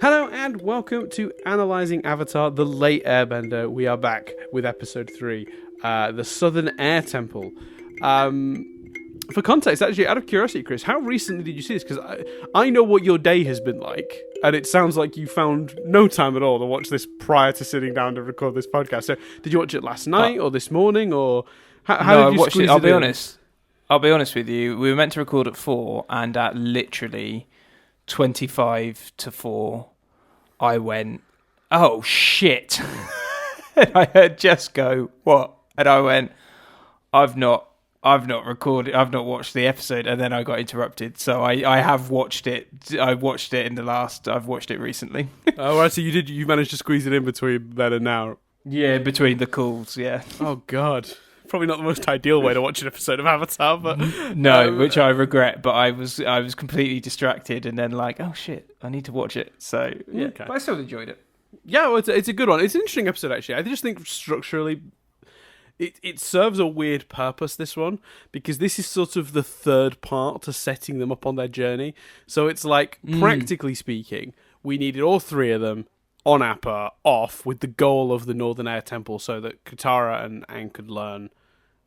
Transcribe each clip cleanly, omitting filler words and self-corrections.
Hello and welcome to Analysing Avatar The Last Airbender. We are back with episode 3, the Southern Air Temple. For context, actually, out of curiosity, Chris, how recently did you see this? Because I know what your day has been like, and it sounds like you found no time at all to watch this prior to sitting down to record this podcast. So, did you watch it last night or this morning, or how did you watched squeeze it? I'll be in? honest. I'll be honest with you. We were meant to record at 4, and at literally 25 to 4, I went, "Oh shit!" And I heard Jess go, "What?" And I went, I've not recorded. I've not watched the episode." And then I got interrupted. So I have watched it. I've watched it recently. Oh, right. So you managed to squeeze it in between then and now. Yeah, between the calls. Yeah. Oh God. Probably not the most ideal way to watch an episode of Avatar, but no, which I regret. But I was completely distracted, and then like, oh shit, I need to watch it. So yeah, okay. But I still enjoyed it. Yeah, well, it's a good one. It's an interesting episode actually. I just think structurally, it serves a weird purpose. This one, because this is sort of the third part to setting them up on their journey. So it's like practically speaking, we needed all three of them on Appa off with the goal of the Northern Air Temple, so that Katara and Aang could learn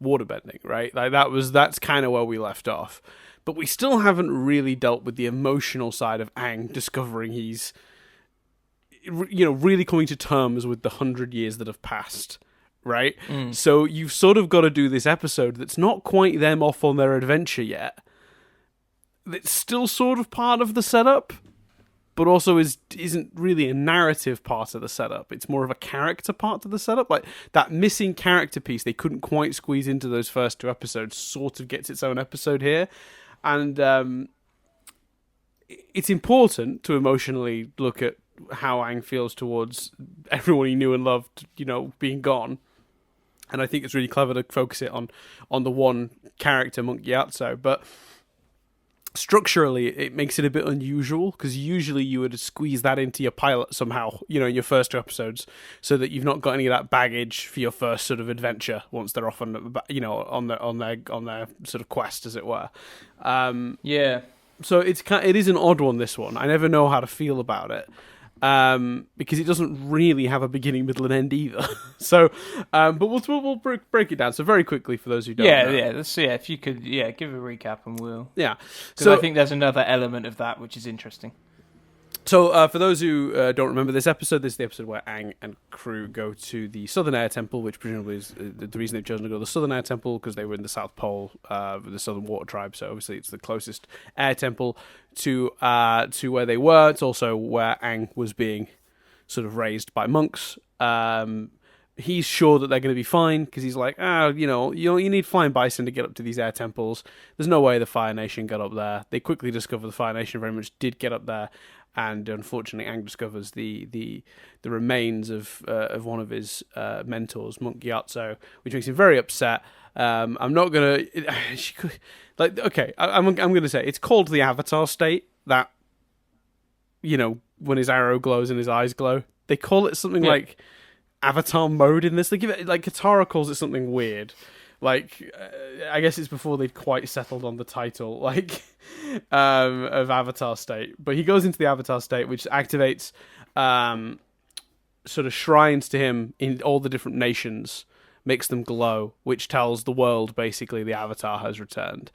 waterbending, right? Like that's kind of where we left off. But we still haven't really dealt with the emotional side of Aang discovering he's, really coming to terms with the 100 years that have passed, right? So you've sort of got to do this episode that's not quite them off on their adventure yet. It's still sort of part of the setup, but also isn't really a narrative part of the setup. It's more of a character part of the setup. Like, that missing character piece they couldn't quite squeeze into those first 2 episodes sort of gets its own episode here. And it's important to emotionally look at how Aang feels towards everyone he knew and loved, being gone. And I think it's really clever to focus it on the one character, Monk Gyatso. But structurally, it makes it a bit unusual, because usually you would squeeze that into your pilot somehow, in your first 2 episodes, so that you've not got any of that baggage for your first sort of adventure once they're off on their sort of quest, as it were. Yeah. So it is an odd one, this one. I never know how to feel about it. Because it doesn't really have a beginning, middle, and end either. So, but we'll break it down. So very quickly for those who don't know. If you could, give a recap and we'll. Yeah. So I think there's another element of that which is interesting. So for those who don't remember this is the episode where Aang and crew go to the Southern Air Temple, which presumably is the reason they've chosen to go to the Southern Air Temple, because they were in the South Pole, the Southern Water Tribe. So obviously it's the closest air temple to where they were. It's also where Aang was being sort of raised by monks. He's sure that they're going to be fine, because he's like, you need flying bison to get up to these air temples. There's no way the Fire Nation got up there. They quickly discover the Fire Nation very much did get up there. And unfortunately, Aang discovers the remains of one of his mentors, Monk Gyatso, which makes him very upset. I'm not gonna I'm gonna say it's called the Avatar state. That when his arrow glows and his eyes glow, they call it something like Avatar mode in this. They give it Katara calls it something weird. I guess it's before they'd quite settled on the title, of Avatar State. But he goes into the Avatar State, which activates sort of shrines to him in all the different nations, makes them glow, which tells the world, basically, the Avatar has returned.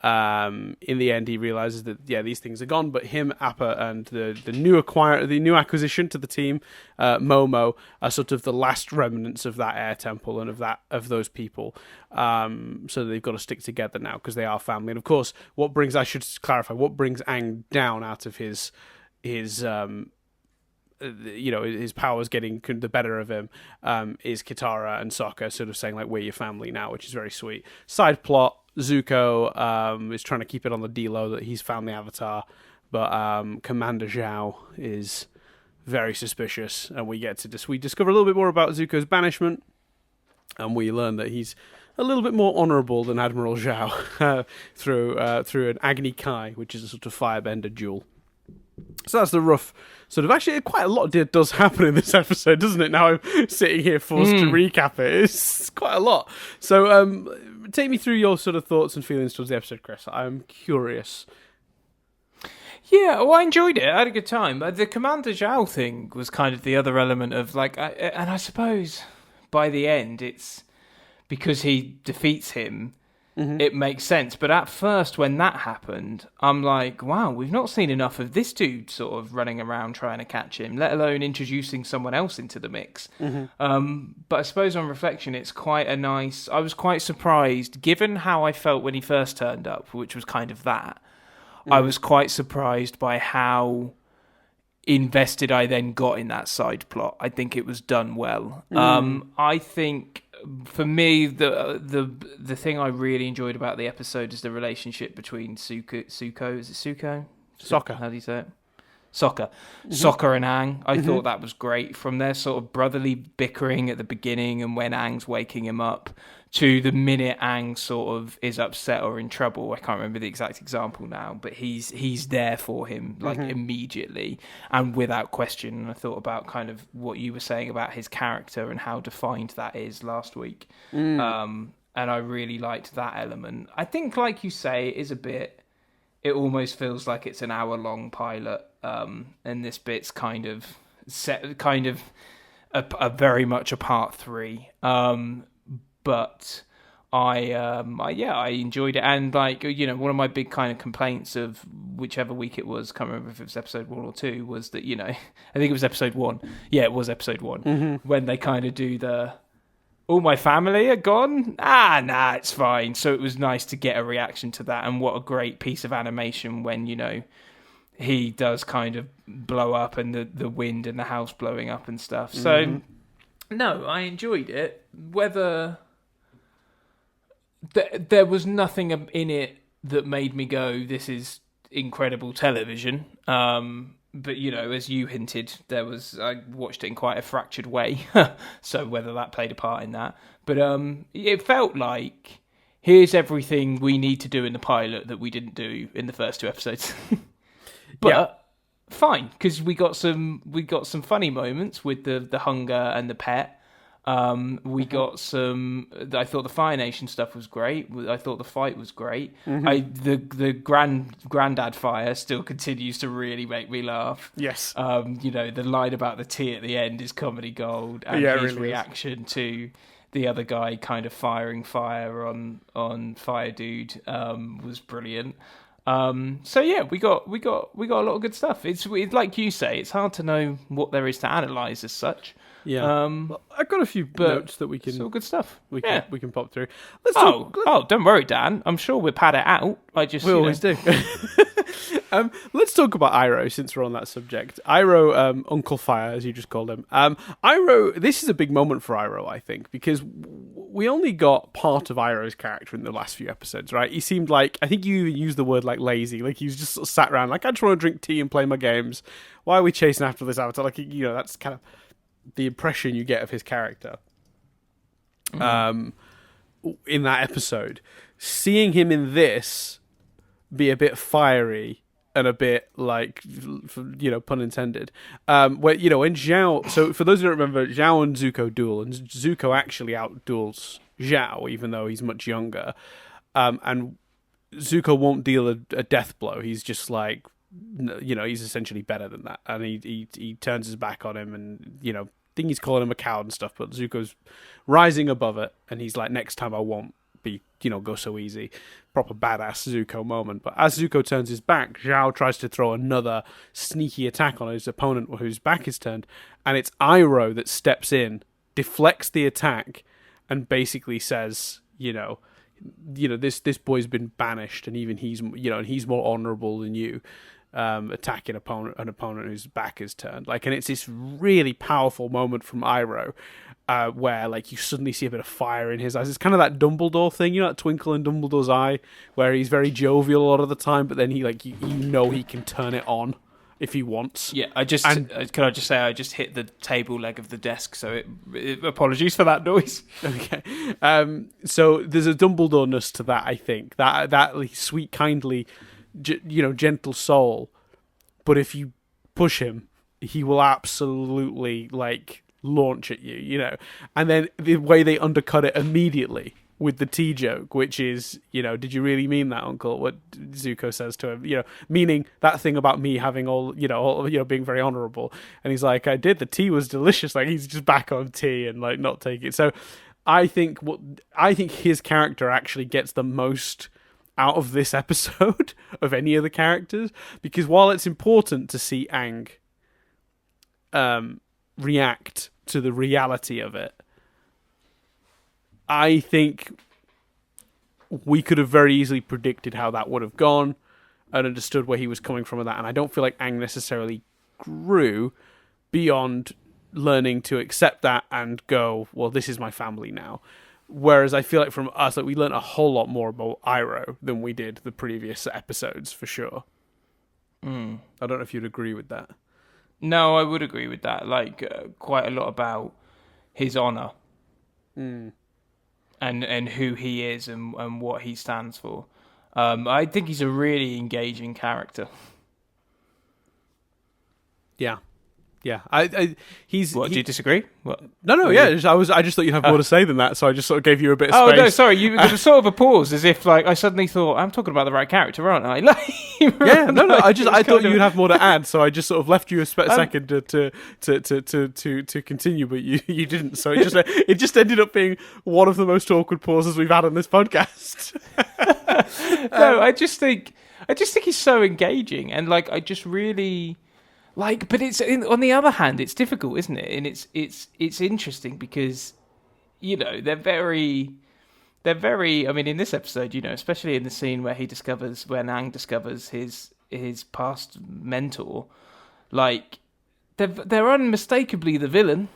In the end, he realizes that these things are gone, but him, Appa, and the new acquisition to the team, Momo, are sort of the last remnants of that air temple and of those people. So they've got to stick together now, because they are family. And of course, what brings Aang down out of his his powers getting the better of him, is Katara and Sokka sort of saying, we're your family now, which is very sweet. Side plot, Zuko is trying to keep it on the D-low that he's found the Avatar, but Commander Zhao is very suspicious, and we discover a little bit more about Zuko's banishment, and we learn that he's a little bit more honourable than Admiral Zhao through an Agni Kai, which is a sort of firebender duel. So that's the rough sort of... Actually, quite a lot does happen in this episode, doesn't it? Now I'm sitting here forced to recap it. It's quite a lot. So take me through your sort of thoughts and feelings towards the episode, Chris. I'm curious. Yeah, well, I enjoyed it. I had a good time. The Commander Zhao thing was kind of the other element of like, and I suppose by the end, it's because he defeats him. It makes sense. But at first, when that happened, I'm like, wow, we've not seen enough of this dude sort of running around trying to catch him, let alone introducing someone else into the mix. But I suppose on reflection, it's quite a nice... I was quite surprised, given how I felt when he first turned up, which was kind of that. I was quite surprised by how invested I then got in that side plot. I think it was done well. I think... For me, the thing I really enjoyed about the episode is the relationship between Suko. Is it Suko? Sokka. How do you say it? Sokka. Sokka and Aang. I thought that was great. From their sort of brotherly bickering at the beginning and when Aang's waking him up to the minute Aang sort of is upset or in trouble. I can't remember the exact example now, but he's there for him like immediately and without question. And I thought about kind of what you were saying about his character and how defined that is last week. And I really liked that element. I think, like you say, it is a bit... It almost feels like it's an hour-long pilot, and this bit's kind of set, kind of a very much a part 3. But I enjoyed it, and like one of my big kind of complaints of whichever week it was, can't remember if it was episode 1 or 2, was that I think it was episode 1. Yeah, it was episode 1 when they kind of do the. All my family are gone? Nah, it's fine. So it was nice to get a reaction to that. And what a great piece of animation when, he does kind of blow up and the wind and the house blowing up and stuff. So, no, I enjoyed it. Whether there was nothing in it that made me go, this is incredible television. But, as you hinted, I watched it in quite a fractured way. So whether that played a part in that. But it felt like, here's everything we need to do in the pilot that we didn't do in the first 2 episodes. But fine, because we got some funny moments with the hunger and the pet. We got some... I thought the Fire Nation stuff was great. I thought the fight was great. The granddad fire still continues to really make me laugh. Yes. The line about the tea at the end is comedy gold. And his really reaction to the other guy kind of firing fire on Fire Dude was brilliant. So yeah, we got a lot of good stuff. It's like you say, it's hard to know what there is to analyse as such. Yeah, I've got a few notes that we can. It's all good stuff. We can pop through. Don't worry, Dan. I'm sure we'll pad it out. We always do. Let's talk about Iroh since we're on that subject. Iroh, Uncle Fire, as you just called him. Iroh. This is a big moment for Iroh, I think, because we only got part of Iroh's character in the last few episodes, right? He seemed like, I think you used the word like lazy, like he was just sort of sat around like, I just want to drink tea and play my games. Why are we chasing after this avatar? Like, that's kind of the impression you get of his character in that episode. Seeing him in this be a bit fiery and a bit like, pun intended. When Zhao, so for those who don't remember, Zhao and Zuko duel, and Zuko actually outduels Zhao, even though he's much younger. And Zuko won't deal a death blow. He's just like, he's essentially better than that, and he turns his back on him, and I think he's calling him a coward and stuff. But Zuko's rising above it, and he's like, "Next time I won't be, go so easy." Proper badass Zuko moment. But as Zuko turns his back, Zhao tries to throw another sneaky attack on his opponent whose back is turned, and it's Iroh that steps in, deflects the attack, and basically says, this boy's been banished, and even he's, and he's more honorable than you. Attacking an opponent whose back is turned, and it's this really powerful moment from Iroh, where you suddenly see a bit of fire in his eyes. It's kind of that Dumbledore thing, that twinkle in Dumbledore's eye, where he's very jovial a lot of the time, but then he he can turn it on if he wants. Yeah, can I just say I just hit the table leg of the desk, so apologies for that noise. Okay, so there's a Dumbledore-ness to that. I think that sweet, kindly, gentle soul, but if you push him, he will absolutely launch at you, and then the way they undercut it immediately with the tea joke, which is, did you really mean that, Uncle? What Zuko says to him, meaning that thing about me having being very honourable. And he's like, I did. The tea was delicious. Like, he's just back on tea and like not taking it. So I think his character actually gets the most out of this episode of any of the characters, because while it's important to see Aang react to the reality of it, I think we could have very easily predicted how that would have gone and understood where he was coming from with that. And I don't feel like Aang necessarily grew beyond learning to accept that and go, well, this is my family now. Whereas I feel like from us, like, we learned a whole lot more about Iroh than we did the previous episodes, for sure. I don't know if you'd agree with that. No, I would agree with that. Like, quite a lot about his honour. And who he is and what he stands for. I think he's a really engaging character. Yeah. Do you disagree? What? No, yeah. I just thought you'd have more to say than that, so I just sort of gave you a bit of space. Oh, no, sorry. There was sort of a pause, as if like I suddenly thought, I'm talking about the right character, aren't I? Yeah, no. I thought you'd have more to add, so I just sort of left you a second to continue, but you didn't. So it just ended up being one of the most awkward pauses we've had on this podcast. No, I just think he's so engaging, and like I just really. Like, but on the other hand, it's difficult, isn't it? And it's interesting because, they're very. I mean, in this episode, especially in the scene where when Aang discovers his past mentor, like they're unmistakably the villain.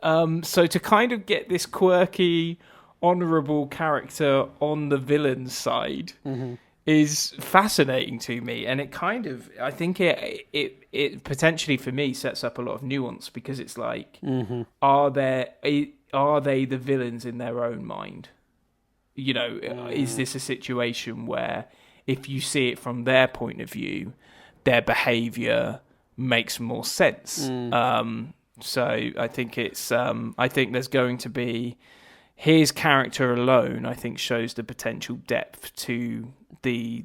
So to kind of get this quirky, honourable character on the villain's side. Mm-hmm. Is fascinating to me, and it kind of, I think it potentially for me sets up a lot of nuance, because it's like, are they the villains in their own mind? Is this a situation where if you see it from their point of view, their behaviour makes more sense? So I think I think there's going to be his character alone. I think shows the potential depth to the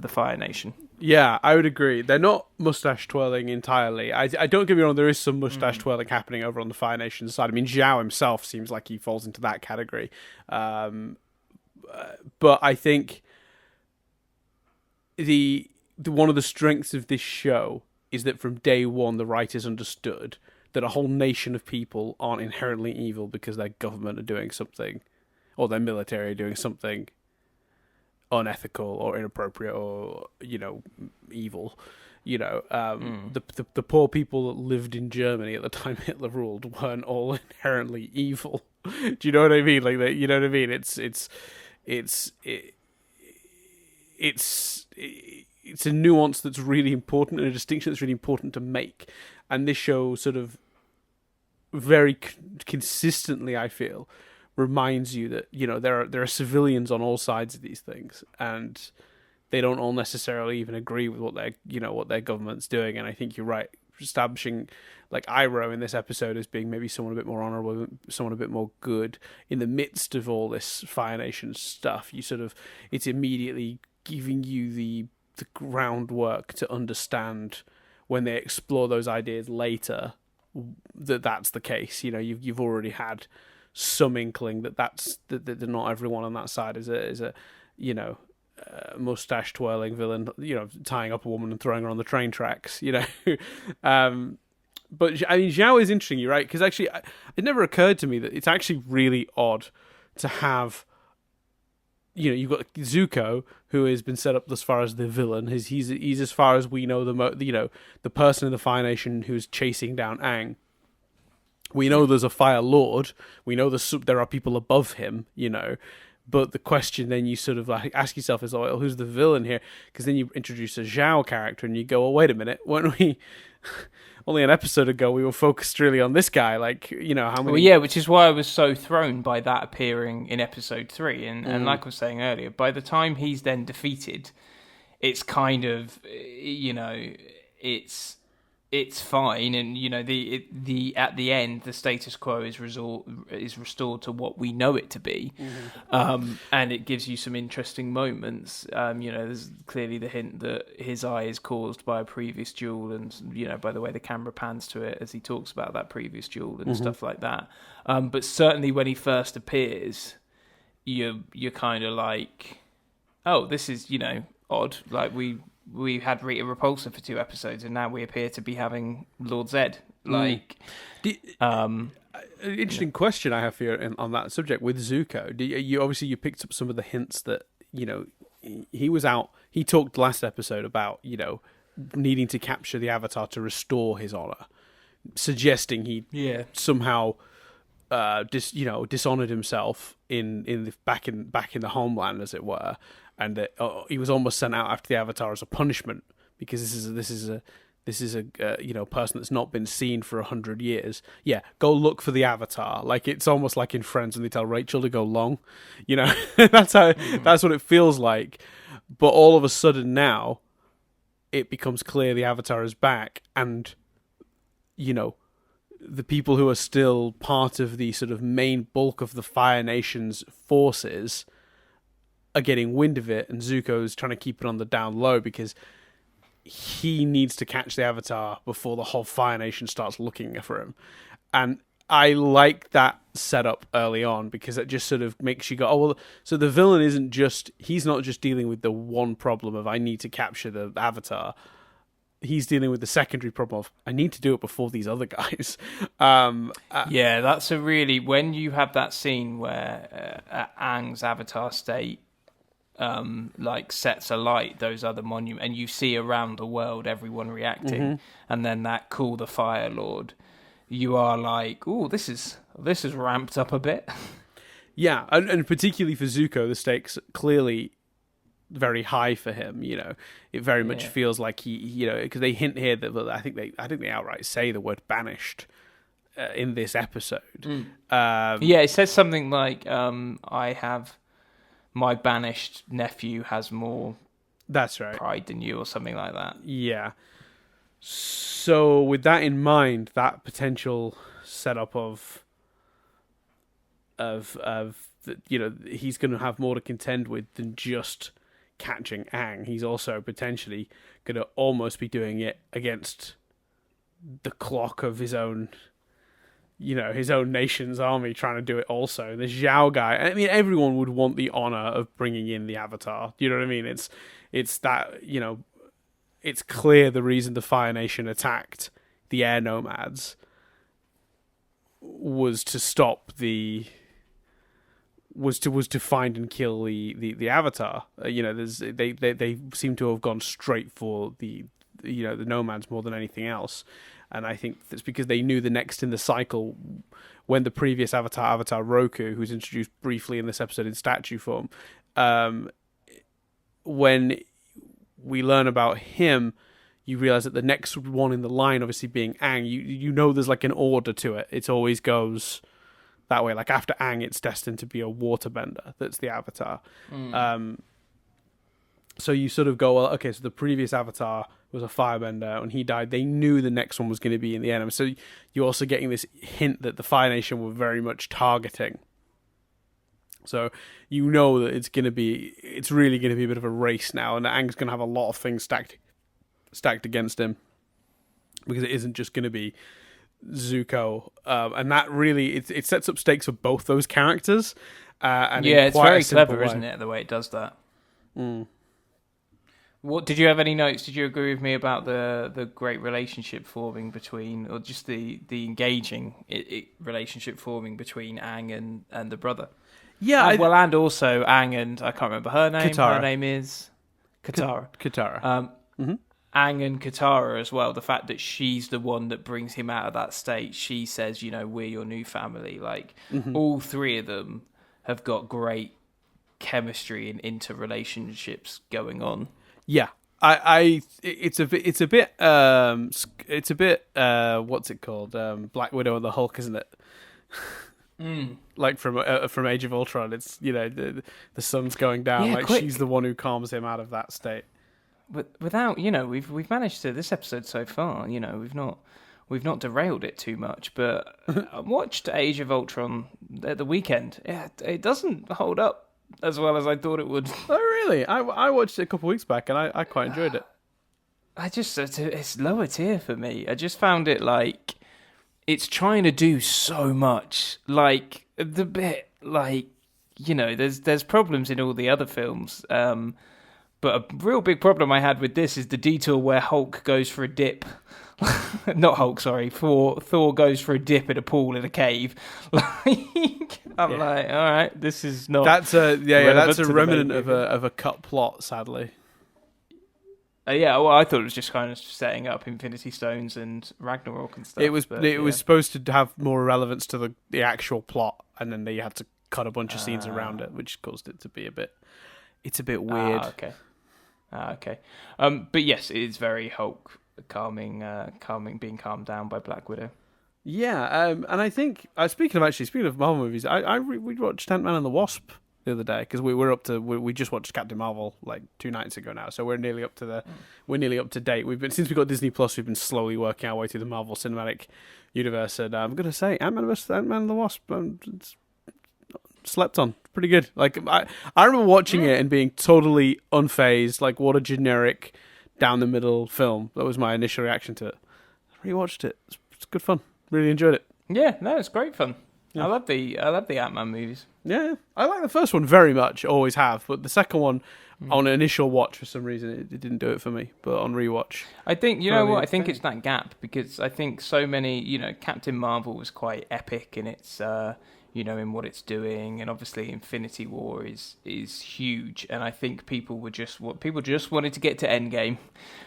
Fire Nation. Yeah, I would agree. They're not mustache twirling entirely. I don't get me wrong, there is some mustache twirling happening over on the Fire Nation side. I mean, Zhao himself seems like he falls into that category. But I think the one of the strengths of this show is that from day one, the writers understood that a whole nation of people aren't inherently evil because their government are doing something, or their military are doing something unethical or inappropriate or evil. The poor people that lived in Germany at the time Hitler ruled weren't all inherently evil. Do you know what I mean? Like that, you know what I mean? It's a nuance that's really important, and a distinction that's really important to make. And this show sort of very consistently, I feel, reminds you that there are civilians on all sides of these things, and they don't all necessarily even agree with what their government's doing. And I think you're right, establishing like Iroh in this episode as being maybe someone a bit more honourable, someone a bit more good in the midst of all this Fire Nation stuff. It's immediately giving you the groundwork to understand when they explore those ideas later that's the case. You've already had some inkling that not everyone on that side is a mustache twirling villain, tying up a woman and throwing her on the train tracks, But I mean, Zhao is interesting, you're right, because actually it never occurred to me that it's actually really odd to have, you've got Zuko, who has been set up thus far as the villain. He's as far as we know the person in the Fire Nation who's chasing down Aang. We know there's a Fire Lord. We know there are people above him, But the question then you sort of like ask yourself is, well, who's the villain here? Because then you introduce a Zhao character and you go, well, wait a minute, weren't we... Only an episode ago, we were focused really on this guy. Like, how many... Well, yeah, which is why I was so thrown by that appearing in episode 3. And like I was saying earlier, by the time he's then defeated, it's kind of, it's it's fine, and the at the end the status quo is restored to what we know it to be, and it gives you some interesting moments. There's clearly the hint that his eye is caused by a previous duel, and by the way the camera pans to it as he talks about that previous duel and stuff like that. But certainly when he first appears, you're kind of like, oh, this is odd. Like we had Rita Repulsa for 2 episodes, and now we appear to be having Lord Zed. Like, interesting question I have for you on that subject with Zuko. You picked up some of the hints that he was out. He talked last episode about needing to capture the Avatar to restore his honor, suggesting he somehow dishonored himself back in the homeland, as it were. And that he was almost sent out after the Avatar as a punishment, because this is a person that's not been seen for 100 years. Yeah, go look for the Avatar. Like, it's almost like in Friends when they tell Rachel to go long. That's what it feels like. But all of a sudden now, it becomes clear the Avatar is back, and the people who are still part of the sort of main bulk of the Fire Nation's forces are getting wind of it, and Zuko's trying to keep it on the down low because he needs to catch the Avatar before the whole Fire Nation starts looking for him. And I like that setup early on, because it just sort of makes you go, oh, well, so the villain he's not just dealing with the one problem of I need to capture the Avatar. He's dealing with the secondary problem of I need to do it before these other guys. That's when you have that scene where Aang's Avatar state sets alight those other monuments, and you see around the world everyone reacting, and then that Call the Fire Lord, you are like, oh, this is ramped up a bit. Yeah, and particularly for Zuko, the stakes clearly very high for him. It very much feels like he, because they hint here that I think they outright say the word banished in this episode. It says something like, my banished nephew has more pride than you, or something like that. Yeah. So with that in mind, that potential setup of he's going to have more to contend with than just catching Aang. He's also potentially going to almost be doing it against the clock of his own nation's army, trying to do it also. The Zhao guy, I mean, everyone would want the honor of bringing in the Avatar. You know what I mean? It's that, it's clear the reason the Fire Nation attacked the air nomads was to stop was to find and kill the Avatar. They seem to have gone straight for the nomads more than anything else. And I think that's because they knew the next in the cycle, when the previous Avatar Roku, who's introduced briefly in this episode in statue form, when we learn about him, you realize that the next one in the line, obviously being Aang, there's like an order to it. It always goes that way. Like after Aang, it's destined to be a waterbender. That's the Avatar. So you sort of go, well, okay, so the previous Avatar was a firebender. When he died, they knew the next one was going to be in the enemy. So you're also getting this hint that the Fire Nation were very much targeting. So that it's really going to be a bit of a race now, and Aang's going to have a lot of things stacked against him, because it isn't just going to be Zuko, and that really it sets up stakes for both those characters. And it's very clever, isn't it, the way it does that? What did you have any notes? Did you agree with me about the great relationship forming between, or just the engaging relationship forming between Aang and the brother? Yeah, and also Aang and I can't remember her name. Katara. Her name is Katara. Katara. Aang and Katara as well. The fact that she's the one that brings him out of that state. She says, we're your new family. Like all three of them have got great chemistry and interrelationships going on. Yeah, it's a bit what's it called? Black Widow and the Hulk, isn't it? Like from Age of Ultron, it's the sun's going down. She's the one who calms him out of that state. without, we've managed to this episode so far. We've not derailed it too much, but I watched Age of Ultron at the weekend. It doesn't hold up as well as I thought it would. Oh, really? I watched it a couple of weeks back, and I quite enjoyed it. It's lower tier for me. I just found it like it's trying to do so much. Like the bit, like there's problems in all the other films. But a real big problem I had with this is the detour where Hulk goes for a dip. Not Hulk, sorry. Thor goes for a dip in a pool in a cave. I'm like, all right, this is not. That's that's a remnant of a cut plot, sadly. Well, I thought it was just kind of setting up Infinity Stones and Ragnarok and stuff. It was supposed to have more relevance to the actual plot, and then they had to cut a bunch of scenes around it, which caused it to be a bit. It's a bit weird. Okay. But yes, it is very Hulk being calmed down by Black Widow. Yeah, and I think speaking of Marvel movies, we watched Ant-Man and the Wasp the other day because we just watched Captain Marvel like 2 nights ago now, so we're nearly up to date. Since we got Disney Plus, we've been slowly working our way through the Marvel Cinematic Universe, and I'm gonna say Ant-Man and the Wasp. Slept on pretty good. Like I remember watching it and being totally unfazed. Like, what a generic down the middle film. That was my initial reaction to it. I rewatched it. It's good fun. Really enjoyed it. Yeah, no, it's great fun. Yeah. I love the Ant-Man movies. Yeah, I like the first one very much. Always have, but the second one on initial watch for some reason it didn't do it for me. But on rewatch, I think I think it's that gap because I think so many Captain Marvel was quite epic in its. In what it's doing, and obviously Infinity War is huge, and I think people just wanted to get to Endgame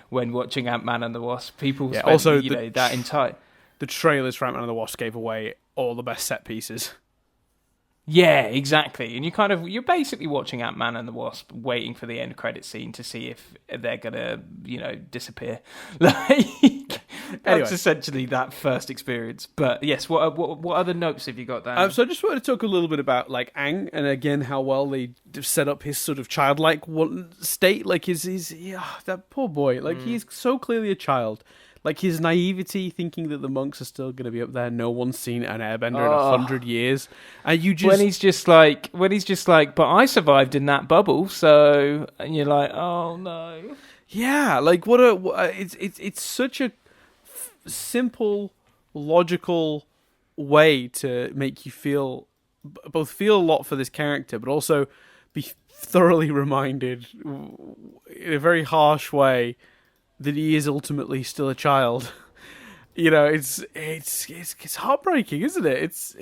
when watching Ant-Man and the Wasp. People spent, also that entire the trailers for Ant-Man and the Wasp gave away all the best set pieces. Yeah, exactly. And you're basically watching Ant-Man and the Wasp, waiting for the end credit scene to see if they're gonna, disappear. That's essentially that first experience. But yes, what other notes have you got there? So I just wanted to talk a little bit about like Aang, and again how well they set up his sort of childlike state. Like he's that poor boy. Like he's so clearly a child. Like his naivety, thinking that the monks are still going to be up there. No one's seen an airbender in 100 years, and you just when he's just like, but I survived in that bubble, so and you're like, oh no, yeah, like it's such a simple, logical way to make you feel a lot for this character, but also be thoroughly reminded in a very harsh way that he is ultimately still a child. It's heartbreaking, isn't it? It's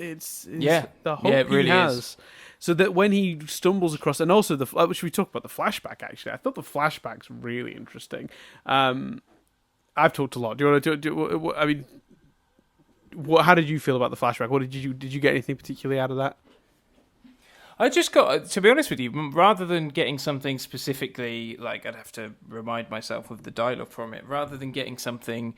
the hope it really has. Is. So that when he stumbles across, and also which we talked about the flashback. Actually, I thought the flashback's really interesting. I've talked a lot. Do you want to I mean, how did you feel about the flashback? What did you get anything particularly out of that? I just got, to be honest with you, rather than getting something specifically, like I'd have to remind myself of the dialogue from it, rather than getting something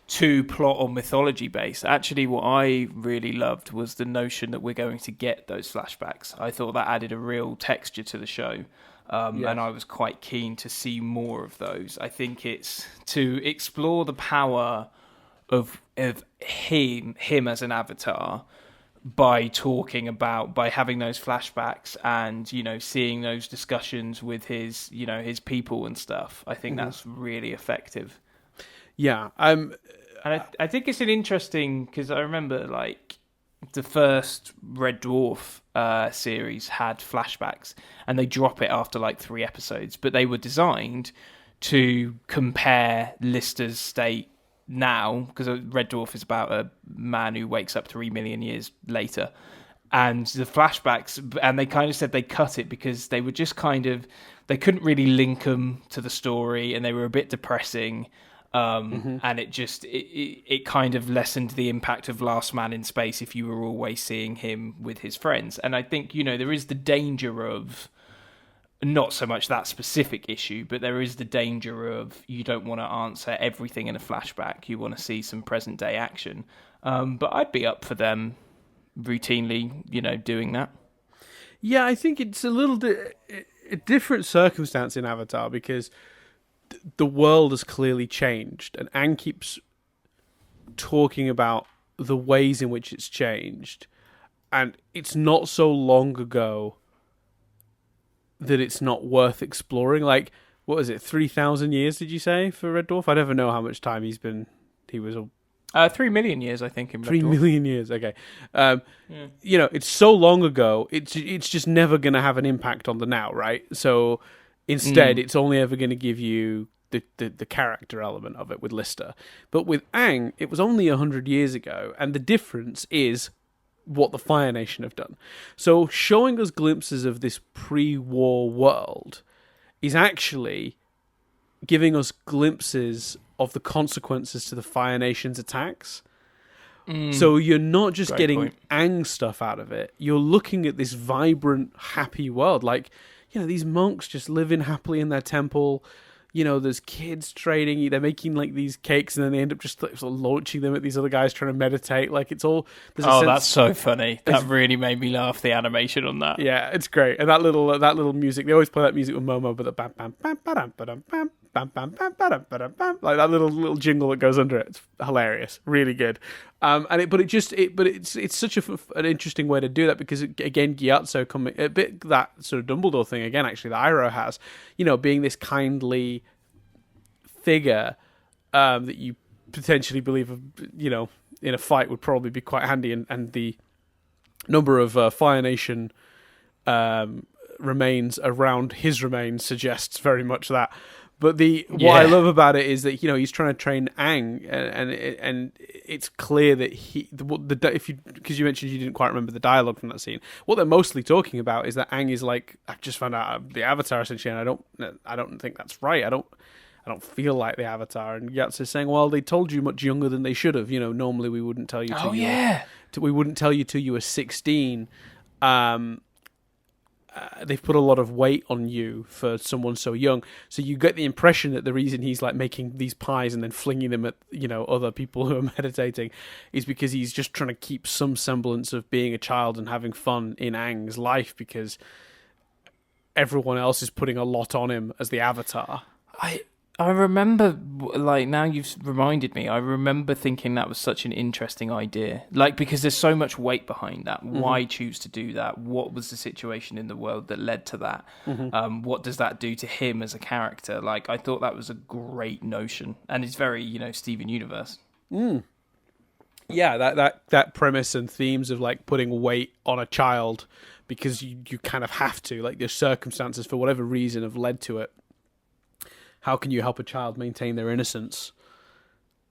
too plot or mythology based, actually what I really loved was the notion that we're going to get those flashbacks. I thought that added a real texture to the show. And I was quite keen to see more of those. I think it's to explore the power of him as an avatar by having those flashbacks and seeing those discussions with his people and stuff. I think that's really effective. Yeah, and I think it's an interesting because I remember like the first Red Dwarf series had flashbacks, and they drop it after like 3 episodes, but they were designed to compare Lister's state now, because Red Dwarf is about a man who wakes up 3 million years later, and the flashbacks, and they kind of said they cut it because they were just they couldn't really link them to the story, and they were a bit depressing. And it kind of lessened the impact of Last Man in Space if you were always seeing him with his friends. And I think, there is the danger of not so much that specific issue, but there is the danger of you don't want to answer everything in a flashback. You want to see some present day action. But I'd be up for them routinely, doing that. Yeah, I think it's a little a different circumstance in Avatar because the world has clearly changed, and Aang keeps talking about the ways in which it's changed, and it's not so long ago that it's not worth exploring. Like, what was it, 3,000 years, did you say, for Red Dwarf? I never know how much time he was 3 million years, I think, in Red 3 Dwarf. million years, okay. It's so long ago, it's just never going to have an impact on the now, right? So instead, it's only ever going to give you the character element of it with Lister. But with Aang, it was only 100 years ago, and the difference is what the Fire Nation have done. So showing us glimpses of this pre-war world is actually giving us glimpses of the consequences to the Fire Nation's attacks. So you're not just getting Aang stuff out of it. You're looking at this vibrant, happy world. Like, these monks just living happily in their temple. There's kids trading. They're making like these cakes, and then they end up just sort of launching them at these other guys trying to meditate. Like, it's all. That's so funny. That really made me laugh. The animation on that. Yeah, it's great. And that little music. They always play that music with Momo, but the bam bam bam bam bam bam bam bam bam bam bam bam, like that little jingle that goes under it. It's hilarious. Really good. It's such an interesting way to do that, because again, Gyatso coming a bit that sort of Dumbledore thing again, actually, that Iroh has, being this kindly figure that you potentially believe, in a fight would probably be quite handy, and the number of Fire Nation remains around his remains suggests very much that. But what I love about it is that he's trying to train Aang, and it's clear that because you mentioned you didn't quite remember the dialogue from that scene. What they're mostly talking about is that Aang is like, I've just found out the Avatar essentially, and I don't think that's right. I don't feel like the Avatar. And Yats is saying, well, they told you much younger than they should have. Normally we wouldn't tell you. We wouldn't tell you till you were 16. They've put a lot of weight on you for someone so young. So you get the impression that the reason he's like making these pies and then flinging them at, other people who are meditating is because he's just trying to keep some semblance of being a child and having fun in Aang's life, because everyone else is putting a lot on him as the Avatar. I remember, like, now you've reminded me, I remember thinking that was such an interesting idea. Like, because there's so much weight behind that. Mm-hmm. Why choose to do that? What was the situation in the world that led to that? Mm-hmm. What does that do to him as a character? Like, I thought that was a great notion. And it's very, Steven Universe. Mm. Yeah, that premise and themes of, like, putting weight on a child because you kind of have to. Like, the circumstances, for whatever reason, have led to it. How can you help a child maintain their innocence,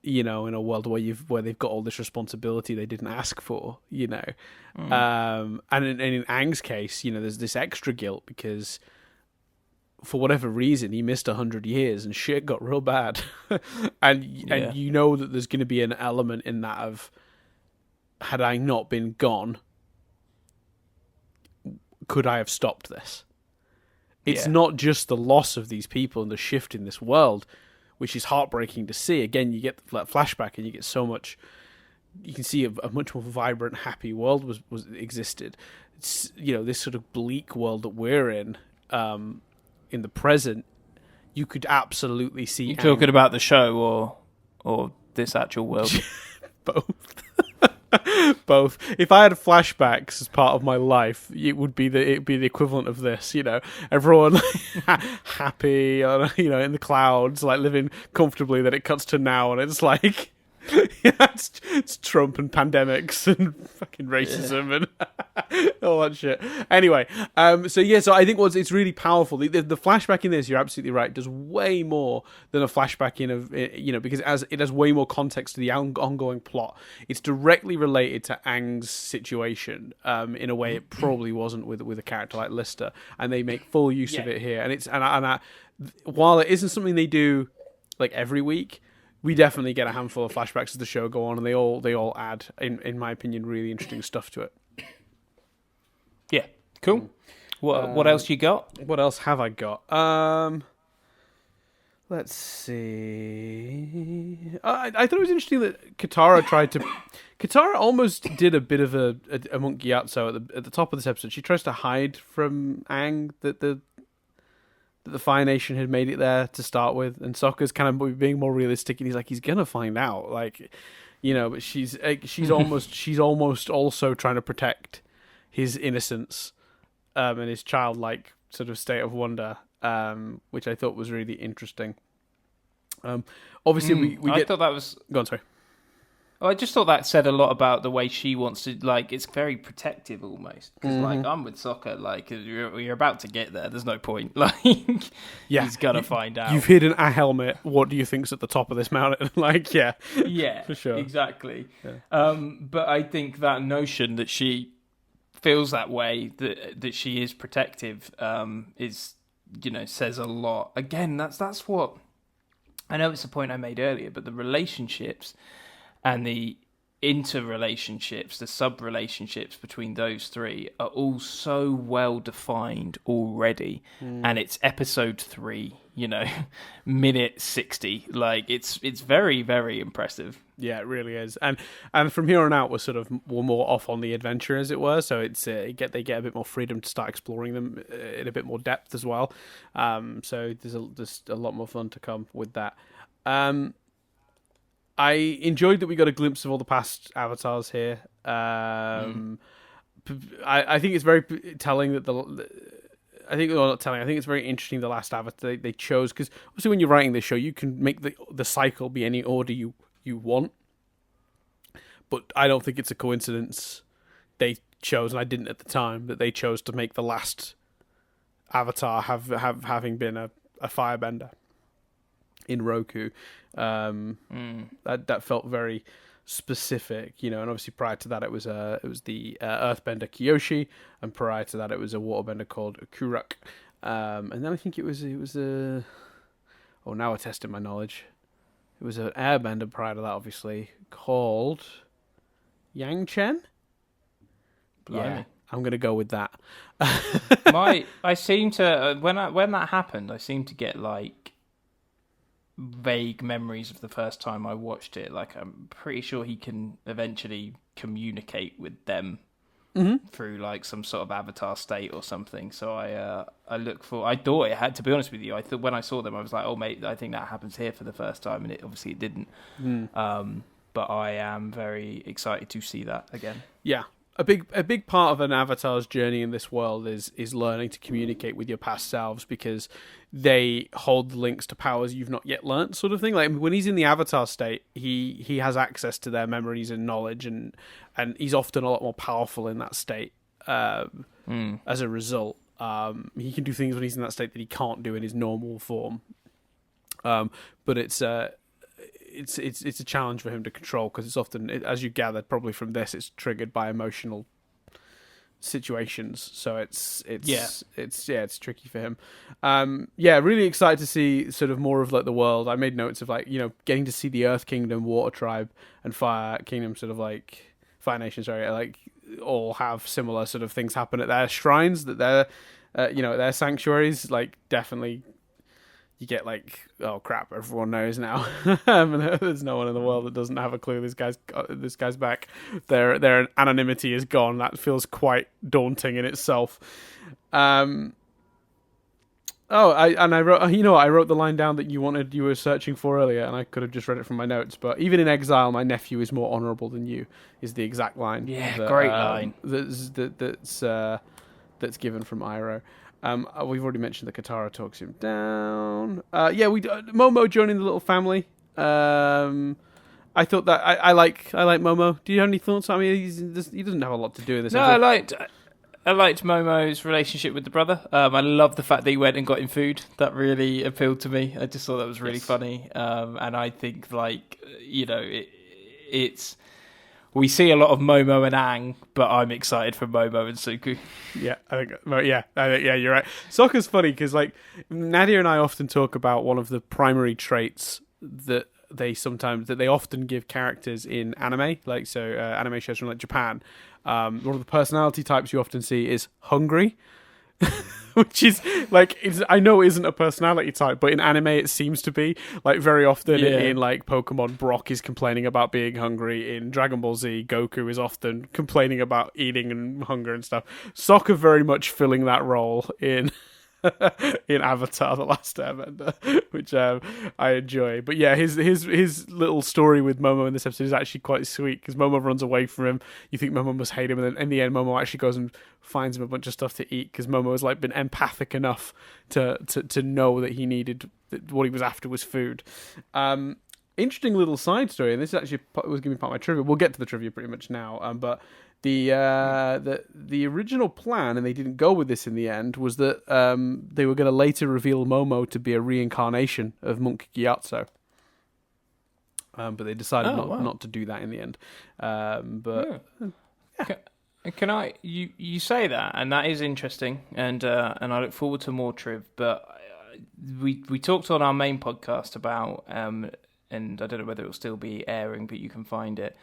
in a world where they've got all this responsibility they didn't ask for, And in Aang's case, there's this extra guilt because for whatever reason he missed 100 years and shit got real bad, and that there's going to be an element in that of, had I not been gone, could I have stopped this? It's not just the loss of these people and the shift in this world, which is heartbreaking to see. Again, you get that flashback and you get so much. You can see a much more vibrant, happy world was existed. It's, this sort of bleak world that we're in the present. You could absolutely see. You talking about the show or this actual world? Both. Both. If I had flashbacks as part of my life, it'd be the equivalent of this. Everyone happy, in the clouds, like living comfortably. Then it cuts to now, and it's like, it's Trump and pandemics and fucking racism and all that shit. Anyway, so I think it's really powerful. The flashback in this, you're absolutely right, does way more than a flashback because it has way more context to the ongoing plot. It's directly related to Aang's situation in a way it probably wasn't with a character like Lister, and they make full use of it here. And while it isn't something they do like every week, we definitely get a handful of flashbacks as the show go on, and they all add, in my opinion, really interesting stuff to it. Yeah, cool. What else you got? What else have I got? Let's see. I thought it was interesting that Katara almost did a bit of a Monk Gyatso at the top of this episode. She tries to hide from Aang that that the Fire Nation had made it there to start with, and Sokka's kind of being more realistic, and he's like, he's gonna find out, like, but she's almost also trying to protect his innocence, and his childlike sort of state of wonder, which I thought was really interesting. Obviously, we I get. thought that was. Go on, sorry. I just thought that said a lot about the way she wants to, like, it's very protective almost. Because, like, I'm with Sokka, like, you're about to get there. There's no point. Like, he's going to find out. You've hidden a helmet. What do you think's at the top of this mountain? Like, yeah. Yeah, for sure. Exactly. Yeah. But I think that notion that she feels that way, that she is protective, is, says a lot. Again, that's what, I know it's a point I made earlier, but the relationships and the interrelationships, the sub-relationships between those three are all so well defined already. And it's episode 3, minute 60. Like, it's very, very impressive. Yeah, it really is. And from here on out, we're more off on the adventure, as it were. So it's they get a bit more freedom to start exploring them in a bit more depth as well. So there's a lot more fun to come with that. I enjoyed that we got a glimpse of all the past avatars here. I think it's very telling that I think it's very interesting the last avatar they chose, because obviously when you're writing this show, you can make the cycle be any order you want. But I don't think it's a coincidence they chose, and I didn't at the time, that they chose to make the last avatar having been a firebender in Roku. That felt very specific, and obviously prior to that it was the earthbender Kyoshi, and prior to that it was a waterbender called Kuruk, and then I think it was now we're testing my knowledge. It was an airbender prior to that, obviously, called Yang Chen. Yeah, I'm gonna go with that. I seem to when that happened, I seemed to get like vague memories of the first time I watched it. Like, I'm pretty sure he can eventually communicate with them through like some sort of avatar state or something. So I thought it had, to be honest with you, I thought when I saw them I was like, oh mate, I think that happens here for the first time, and it didn't. But I am very excited to see that again. Yeah. A big part of an avatar's journey in this world is learning to communicate with your past selves, because they hold the links to powers you've not yet learnt, sort of thing. Like, when he's in the avatar state, he has access to their memories and knowledge, and he's often a lot more powerful in that state. As a result, he can do things when he's in that state that he can't do in his normal form. But it's a challenge for him to control, because it's often, as you gathered probably from this, it's triggered by emotional situations. So it's tricky for him. Really excited to see sort of more of like the world. I made notes of like, getting to see the Earth Kingdom, Water Tribe, and Fire Kingdom, sort of like Fire Nation, sorry, like all have similar sort of things happen at their shrines, that they're their sanctuaries. Like, definitely you get like, oh crap, everyone knows now. There's no one in the world that doesn't have a clue this guy's back. Their anonymity is gone. That feels quite daunting in itself. I wrote the line down that you were searching for earlier, and I could have just read it from my notes. But even in exile, my nephew is more honourable than you, is the exact line. Yeah, great line. That's given from Iroh. We've already mentioned that Katara talks him down. Momo joining the little family. I thought that I like Momo. Do you have any thoughts? I mean, he doesn't have a lot to do with this. No, I liked Momo's relationship with the brother. I love the fact that he went and got him food. That really appealed to me. I just thought that was really funny. And I think, like, it's. We see a lot of Momo and Aang, but I'm excited for Momo and Zuko. I think you're right. Sokka's funny because, like, Nadia and I often talk about one of the primary traits that they often give characters in anime, like, so anime shows from like Japan. One of the personality types you often see is hungry. Which is like, I know it isn't a personality type, but in anime it seems to be. Like, very often in like Pokemon, Brock is complaining about being hungry. In Dragon Ball Z, Goku is often complaining about eating and hunger and stuff. Sokka very much filling that role in in Avatar: The Last Airbender, which I enjoy. But yeah, his little story with Momo in this episode is actually quite sweet because Momo runs away from him. You think Momo must hate him, and then in the end, Momo actually goes and finds him a bunch of stuff to eat because Momo has like been empathic enough to know that he needed what he was after was food. Interesting little side story, and this is actually was going to be part of my trivia. We'll get to the trivia pretty much now, but the original plan, and they didn't go with this in the end, was that they were going to later reveal Momo to be a reincarnation of Monk Gyatso. But they decided not to do that in the end. Can I? You say that, and that is interesting, and I look forward to more triv. But we talked on our main podcast about and I don't know whether it will still be airing, but you can find it.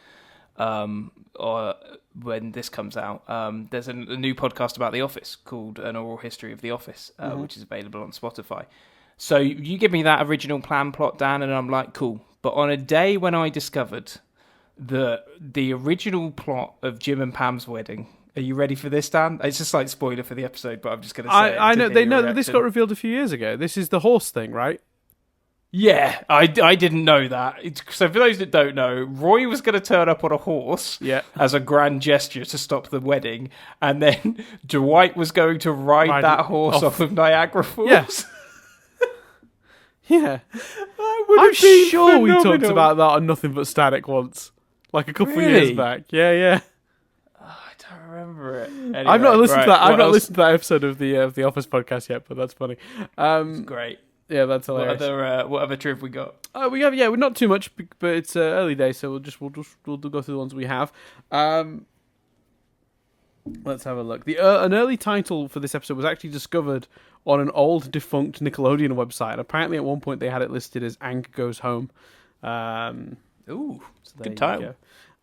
Or when this comes out, there's a new podcast about The Office called An Oral History of The Office, which is available on Spotify. So you give me that original plan plot, Dan, and I'm like, cool. But on a day when I discovered the original plot of Jim and Pam's wedding, are you ready for this, Dan? It's just like spoiler for the episode, but I'm just going to say I know they know that this got revealed a few years ago. This is the horse thing, right? Yeah, I didn't know that. So for those that don't know, Roy was going to turn up on a horse as a grand gesture to stop the wedding, and then Dwight was going to ride that horse off of Niagara Falls. Yes. Yeah. I'm sure we talked about that on Nothing But Static once, like a couple of years back. Yeah. Oh, I don't remember it. Anyway, I've not listened to that. I've not listened to that episode of the Office podcast yet, but that's funny. It's great. Yeah, that's hilarious. What other trip we got? We have we're not too much, but it's early days, so we'll go through the ones we have. Let's have a look. An early title for this episode was actually discovered on an old defunct Nickelodeon website. Apparently, at one point they had it listed as Aang Goes Home. So good title.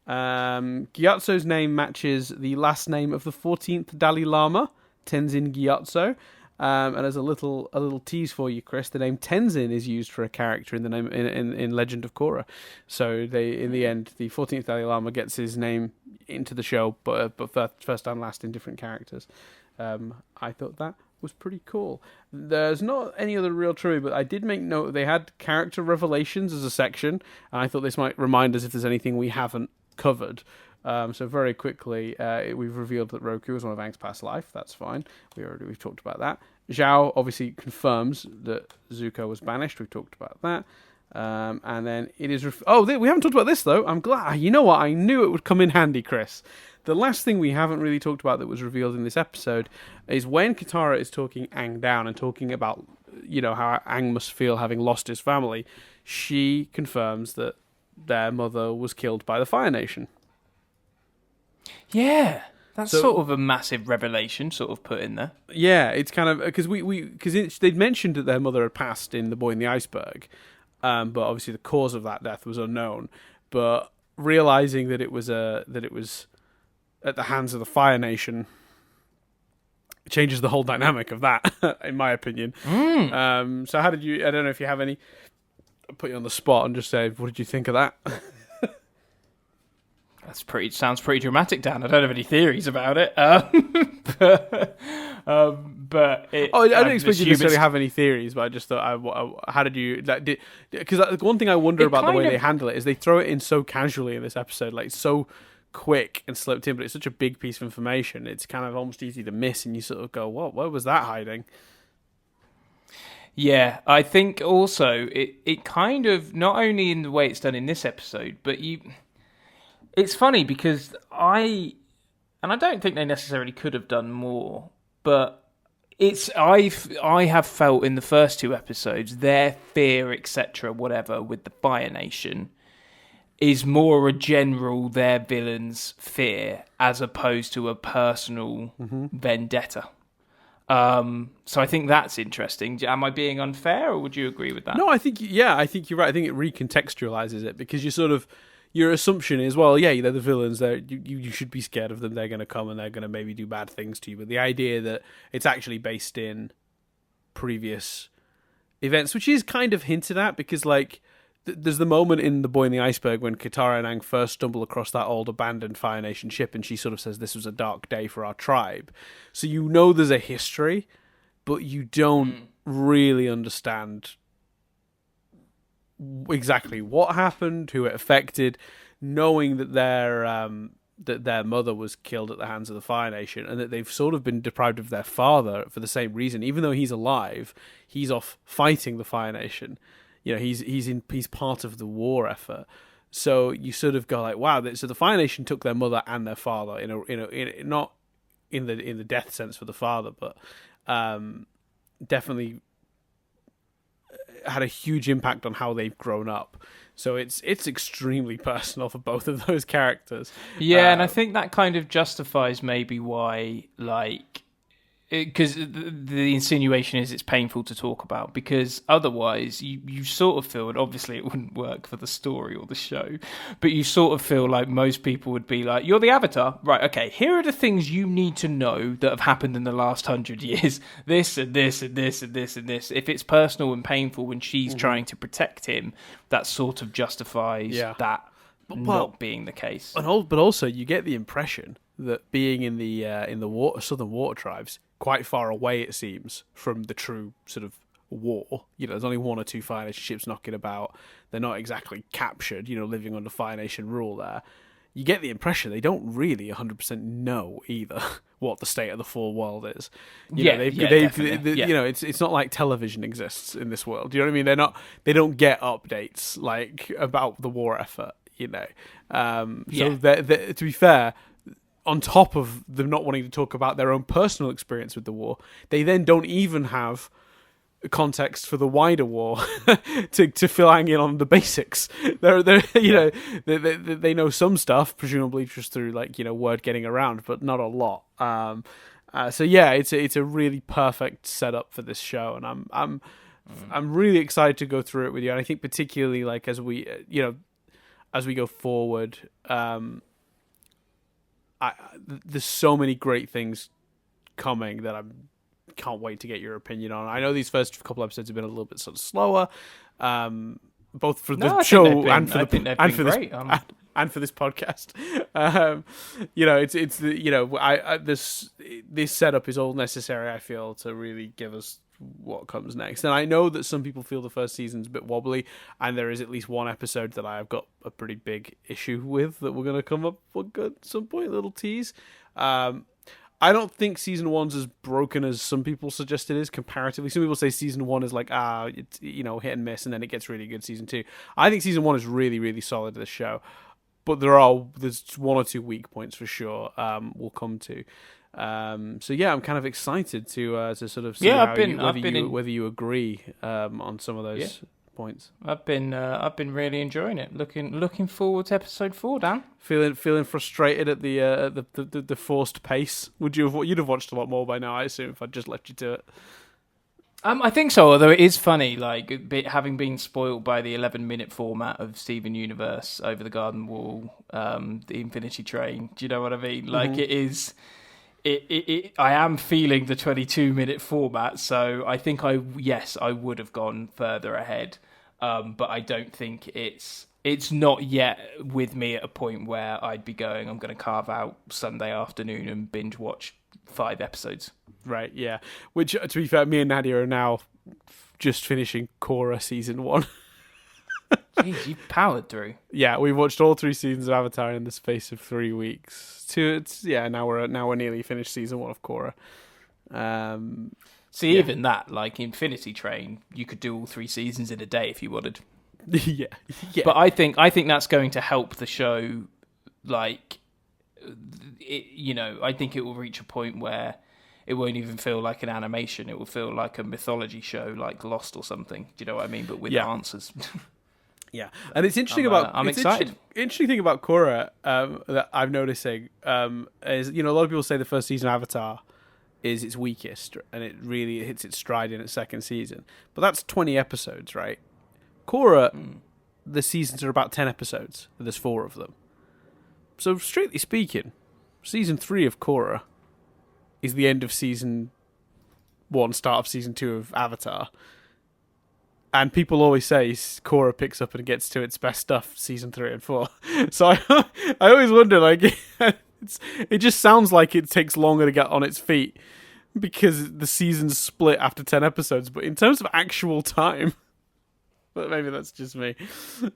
Gyatso's name matches the last name of the 14th Dalai Lama, Tenzin Gyatso. And as a little tease for you, Chris, the name Tenzin is used for a character in the name in Legend of Korra. So in the end, the 14th Dalai Lama gets his name into the show, but first and last in different characters. I thought that was pretty cool. There's not any other real trivia, but I did make note they had character revelations as a section, and I thought this might remind us if there's anything we haven't covered. So very quickly, we've revealed that Roku is one of Aang's past life. That's fine. We've talked about that. Zhao obviously confirms that Zuko was banished. We've talked about that. And then it is... we haven't talked about this, though. I'm glad. You know what? I knew it would come in handy, Chris. The last thing we haven't really talked about that was revealed in this episode is when Katara is talking Aang down and talking about, how Aang must feel having lost his family, she confirms that their mother was killed by the Fire Nation. Yeah, that's sort of a massive revelation, sort of put in there. Yeah, it's kind of because they'd mentioned that their mother had passed in The Boy in the Iceberg, but obviously the cause of that death was unknown. But realizing that it was at the hands of the Fire Nation changes the whole dynamic of that, in my opinion. So how did you? I don't know if you have any. I'll put you on the spot and just say, what did you think of that? Sounds pretty dramatic, Dan. I don't have any theories about it. But I don't expect you to necessarily have any theories, but I just thought, how did you... Because one thing I wonder about the way they handle it is they throw it in so casually in this episode, like so quick and slipped in, but it's such a big piece of information. It's kind of almost easy to miss, and you sort of go, what was that hiding? Yeah, I think also it kind of, not only in the way it's done in this episode, but it's funny because I don't think they necessarily could have done more, but I have felt in the first two episodes their fear, etc., whatever, with the Fire Nation is more a general their villain's fear as opposed to a personal vendetta. So I think that's interesting. Am I being unfair, or would you agree with that? No, I think you're right. I think it recontextualizes it because your assumption is, well, yeah, they're the villains. You should be scared of them. They're going to come and they're going to maybe do bad things to you. But the idea that it's actually based in previous events, which is kind of hinted at because, there's the moment in The Boy in the Iceberg when Katara and Aang first stumble across that old abandoned Fire Nation ship, and she sort of says, this was a dark day for our tribe. So there's a history but you don't really understand exactly what happened, who it affected, knowing that their mother was killed at the hands of the Fire Nation, and that they've sort of been deprived of their father for the same reason. Even though he's alive, he's off fighting the Fire Nation. You know, he's part of the war effort. So you sort of go like, wow. So the Fire Nation took their mother and their father in not in the death sense for the father, but definitely had a huge impact on how they've grown up. So it's extremely personal for both of those characters. Yeah, and I think that kind of justifies maybe why, like, because the insinuation is it's painful to talk about, because otherwise you sort of feel, and obviously it wouldn't work for the story or the show, but you sort of feel like most people would be like, you're the Avatar, right, okay, here are the things you need to know that have happened in the last 100 years, this and this and this and this and this. If it's personal and painful when she's trying to protect him, that sort of justifies that not being the case. But also you get the impression that being in the southern water tribes, quite far away it seems from the true sort of war. You know, there's only one or two Fire Nation ships knocking about. They're not exactly captured, you know, living under Fire Nation rule there. You get the impression they don't really 100% know either what the state of the full world is. You know, you know, it's not like television exists in this world. Do you know what I mean? They don't get updates like about the war effort, you know. So to be fair, on top of them not wanting to talk about their own personal experience with the war, they then don't even have context for the wider war to fill Aang in on the basics. They're you know, they know some stuff, presumably just through, like, you know, word getting around, but not a lot. So yeah, it's a really perfect setup for this show, and I'm really excited to go through it with you. And I think particularly, like, as we go forward, there's so many great things coming that I can't wait to get your opinion on. I know these first couple episodes have been a little bit sort of slower, both for the show and for this podcast. You know, it's the, you know, this setup is all necessary, I feel, to really give us what comes next. And I know that some people feel the first season's a bit wobbly, and there is at least one episode that I've got a pretty big issue with that we're going to come up with at some point, a little tease. I don't think season one's as broken as some people suggest it is comparatively. Some people say season one is like, it's, you know, hit and miss, and then it gets really good season two. I think season one is really, really solid, this show. But there's one or two weak points for sure we'll come to. So yeah, I'm kind of excited to sort of see whether you agree on some of those points. I've been really enjoying it. Looking forward to episode 4, Dan. Feeling frustrated at the forced pace. You'd have watched a lot more by now, I assume, if I'd just left you to it. I think so, although it is funny, like, having been spoiled by the 11-minute format of Steven Universe, Over the Garden Wall, the Infinity Train. Do you know what I mean? Like, it is... I am feeling the 22-minute format, so I think I would have gone further ahead, but I don't think it's not yet with me at a point where I'd be going, I'm going to carve out Sunday afternoon and binge watch 5 episodes. Right, yeah. Which, to be fair, me and Nadia are now just finishing Korra season 1. Jeez, you've powered through. Yeah, we watched all 3 seasons of Avatar in the space of 3 weeks. Now we're nearly finished season 1 of Korra. Even that, like Infinity Train, you could do all 3 seasons in a day if you wanted. yeah. But I think that's going to help the show. Like, I think it will reach a point where it won't even feel like an animation. It will feel like a mythology show, like Lost or something. Do you know what I mean? But with answers. Yeah, and it's interesting I'm excited. Interesting thing about Korra that I'm noticing is, you know, a lot of people say the first season of Avatar is its weakest, and it really hits its stride in its second season. But that's 20 episodes, right? Korra, the seasons are about 10 episodes, and there's 4 of them. So, strictly speaking, season 3 of Korra is the end of season 1, start of season 2 of Avatar. And people always say Korra picks up and gets to its best stuff season 3 and 4. So I always wonder, like, it just sounds like it takes longer to get on its feet because the season's split after 10 episodes, but in terms of actual time, but maybe that's just me.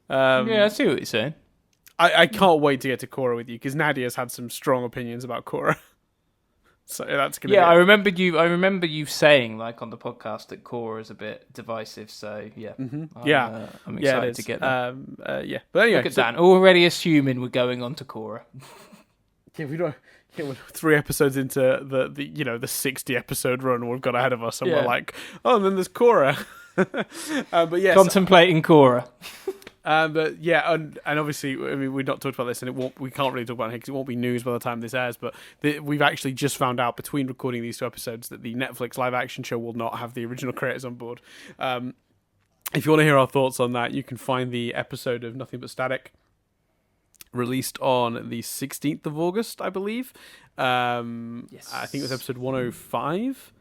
Yeah, I see what you're saying. I can't wait to get to Korra with you, because Nadia's had some strong opinions about Korra. So that's gonna. Yeah, I remember you saying like on the podcast that Korra is a bit divisive. So yeah, I'm excited to get that. But anyway, look at Dan already assuming we're going on to Korra. Yeah, we don't. Yeah, we're 3 episodes into the 60 episode run we've got ahead of us, and we're like, oh, and then there's Korra. But yes, contemplating Korra. But yeah, and obviously, I mean, we've not talked about this, and we can't really talk about it because it won't be news by the time this airs. But we've actually just found out between recording these 2 episodes that the Netflix live action show will not have the original creators on board. If you want to hear our thoughts on that, you can find the episode of Nothing But Static released on the 16th of August, I believe. Yes. I think it was episode 105.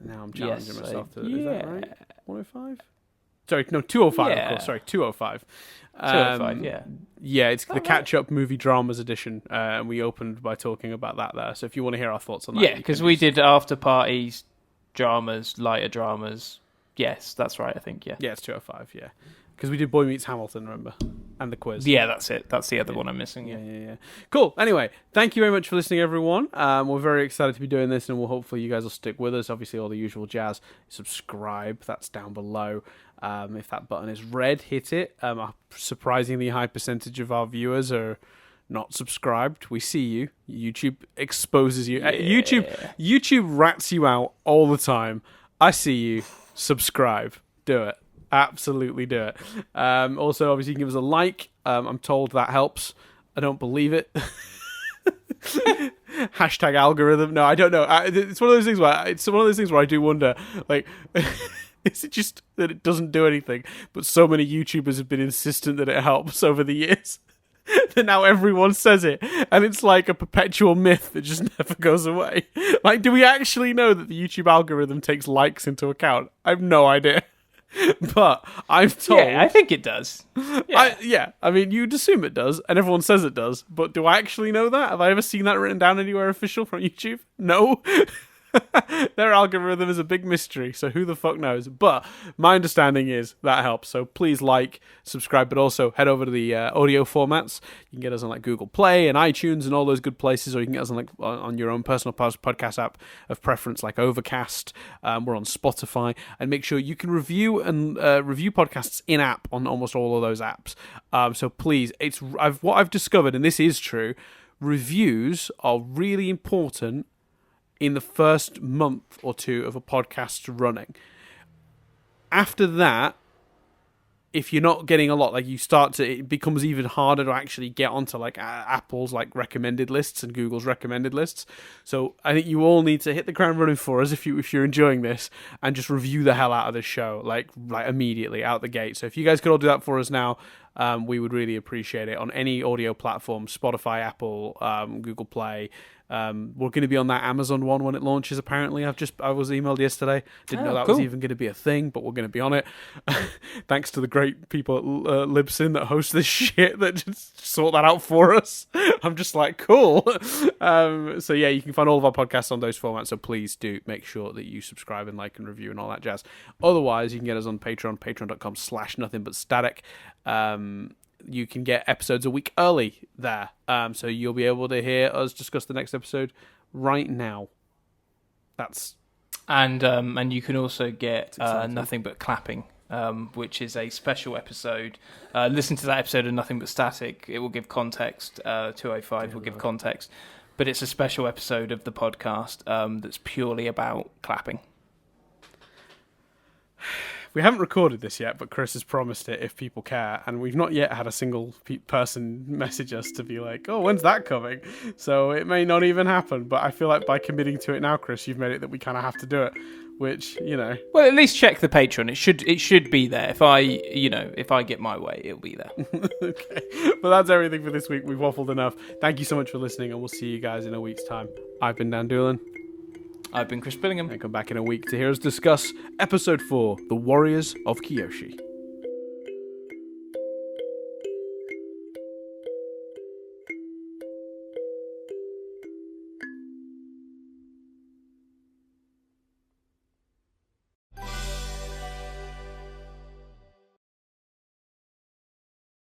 Now I'm challenging myself to. Is that right? 105? Sorry, no, 205, of course. Sorry, 205. 205, yeah. Yeah, it's the catch-up movie dramas edition, and we opened by talking about that there. So if you want to hear our thoughts on that... Yeah, because we did after parties, dramas, lighter dramas. Yes, that's right, I think, yeah. Yeah, it's 205, yeah. Because we did Boy Meets Hamilton, remember? And the quiz. Yeah, that's it. That's the other one I'm missing, yeah. Cool. Anyway, thank you very much for listening, everyone. We're very excited to be doing this, and we'll hopefully you guys will stick with us. Obviously, all the usual jazz. Subscribe, that's down below. If that button is red, hit it. A surprisingly high percentage of our viewers are not subscribed. We see you. YouTube exposes you. YouTube rats you out all the time. I see you. Subscribe. Do it. Absolutely do it. Also, obviously, you can give us a like. I'm told that helps. I don't believe it. Hashtag algorithm. No, I don't know. It's one of those things where I do wonder, like, is it just that it doesn't do anything? But so many YouTubers have been insistent that it helps over the years that now everyone says it, and it's like a perpetual myth that just never goes away. Like, do we actually know that the YouTube algorithm takes likes into account? I have no idea. But I'm told... Yeah, I think it does. Yeah. I mean, you'd assume it does, and everyone says it does, but do I actually know that? Have I ever seen that written down anywhere official from YouTube? No. Their algorithm is a big mystery, so who the fuck knows? But my understanding is that helps. So please like, subscribe, but also head over to the audio formats. You can get us on like Google Play and iTunes and all those good places, or you can get us on like on your own personal podcast app of preference, like Overcast. We're on Spotify, and make sure you can review podcasts in app on almost all of those apps. So please, what I've discovered, and this is true, reviews are really important in the first month or 2 of a podcast running. After that, if you're not getting a lot, like it becomes even harder to actually get onto like Apple's like recommended lists and Google's recommended lists. So I think you all need to hit the ground running for us if you're enjoying this, and just review the hell out of this show like immediately out the gate. So if you guys could all do that for us now, we would really appreciate it on any audio platform: Spotify, Apple, Google Play. We're going to be on that Amazon one when it launches, apparently. I was emailed yesterday. Didn't know that was even going to be a thing, but we're going to be on it. Thanks to the great people at Libsyn that host this shit that just sort that out for us. I'm just like, cool. So yeah, you can find all of our podcasts on those formats, so please do make sure that you subscribe and like and review and all that jazz. Otherwise, you can get us on Patreon, patreon.com/nothingbutstatic. You can get episodes a week early there. So you'll be able to hear us discuss the next episode right now. And you can also get Nothing But Clapping, which is a special episode. Listen to that episode of Nothing But Static. It will give context. 205 will give context. But it's a special episode of the podcast that's purely about clapping. We haven't recorded this yet, but Chris has promised it if people care, and we've not yet had a single person message us to be like, oh, when's that coming? So it may not even happen, but I feel like by committing to it now, Chris, you've made it that we kind of have to do it, which, you know. Well, at least check the Patreon. It should be there. If I get my way, it'll be there. Okay. Well, that's everything for this week. We've waffled enough. Thank you so much for listening, and we'll see you guys in a week's time. I've been Dan Doolan. I've been Chris Billingham. And come back in a week to hear us discuss Episode 4, The Warriors of Kyoshi.